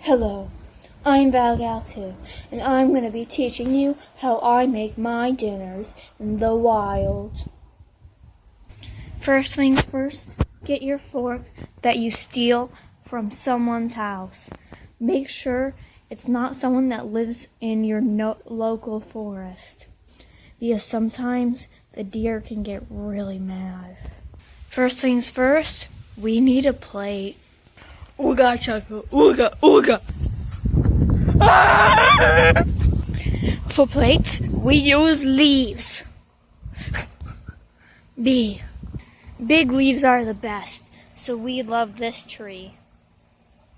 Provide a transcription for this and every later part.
Hello, I'm Valgalto, and I'm going to be teaching you how I make my dinners in the wild. First things first, get your fork that you steal from someone's house. Make sure it's not someone that lives in your local forest, because sometimes the deer can get really mad. First things first, we need a plate. Ooga chaka, ooga, ooga. Ah! For plates, we use leaves. Big leaves are the best, so we love this tree.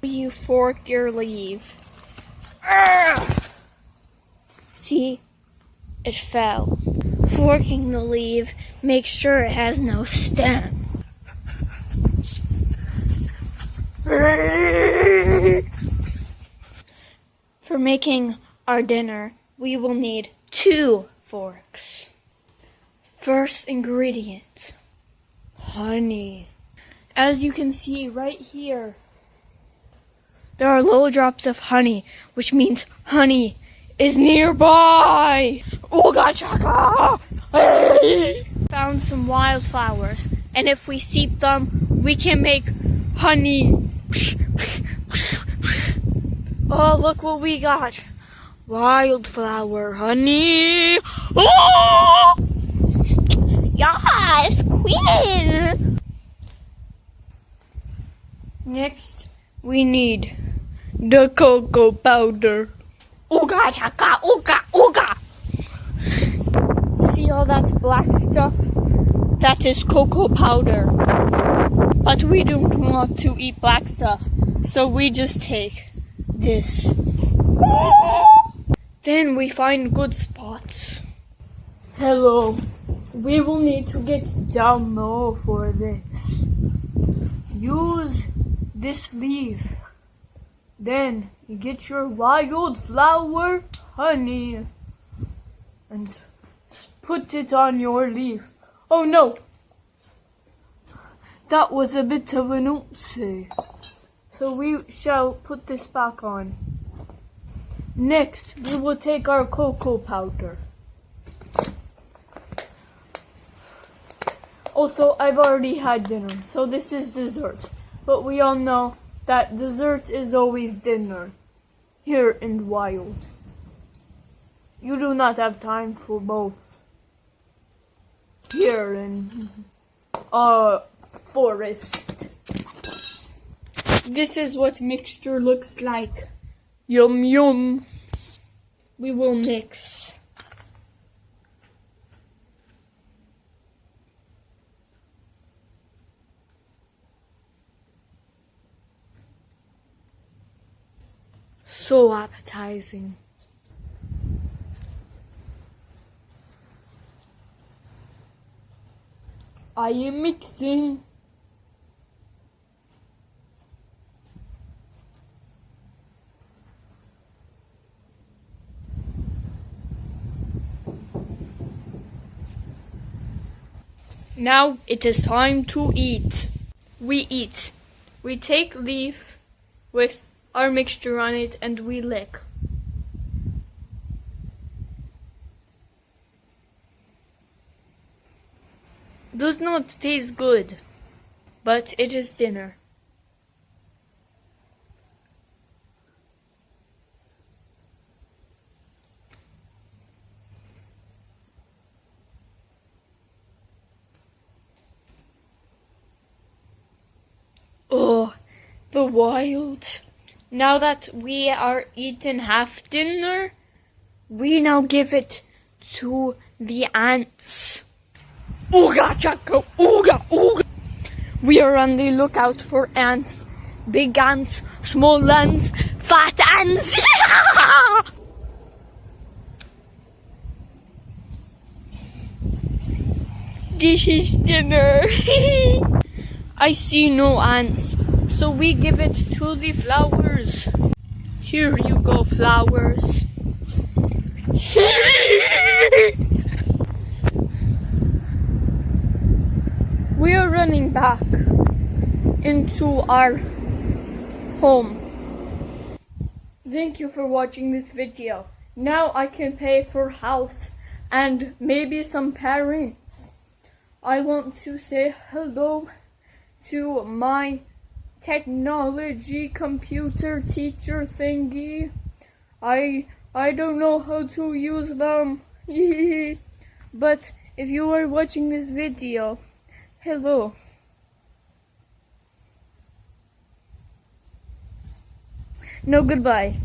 You fork your leaf. Ah! See? It fell. Forking the leaf, make sure it has no stem. For making our dinner, we will need 2 forks. First ingredient, honey. As you can see right here, there are little drops of honey, which means honey is nearby. Ooga chaka! Hey! Found some wildflowers, and if we steep them, we can make honey. Oh, look what we got. Wildflower honey. Oh! Yes, queen. Next, we need the cocoa powder. Ooga chaka, ooga, ooga. See all that black stuff? That is cocoa powder. But we don't want to eat black stuff, so we just take this. Then we find good spots. Hello. We will need to get down low for this. Use this leaf. Then you get your wildflower honey and put it on your leaf. Oh no! That was a bit of an oopsie. So we shall put this back on. Next, we will take our cocoa powder. Also, I've already had dinner, so this is dessert. But we all know that dessert is always dinner here in wild. You do not have time for both here in forest. This is what mixture looks like. Yum yum. We will mix. So appetizing. I am mixing. Now it is time to eat. We eat. We take leaf with our mixture on it and we lick. Does not taste good, but it is dinner. Oh, the wild. Now that we are eating half dinner, we now give it to the ants. Ooga chaka, ooga, ooga. We are on the lookout for ants. Big ants, small ants, fat ants. This is dinner. I see no ants, so we give it to the flowers. Here you go, flowers. We are running back into our home. Thank you for watching this video. Now I can pay for house and maybe some parents. I want to say hello to my technology computer teacher thingy. I don't know how to use them. But if you are watching this video, hello. No, goodbye.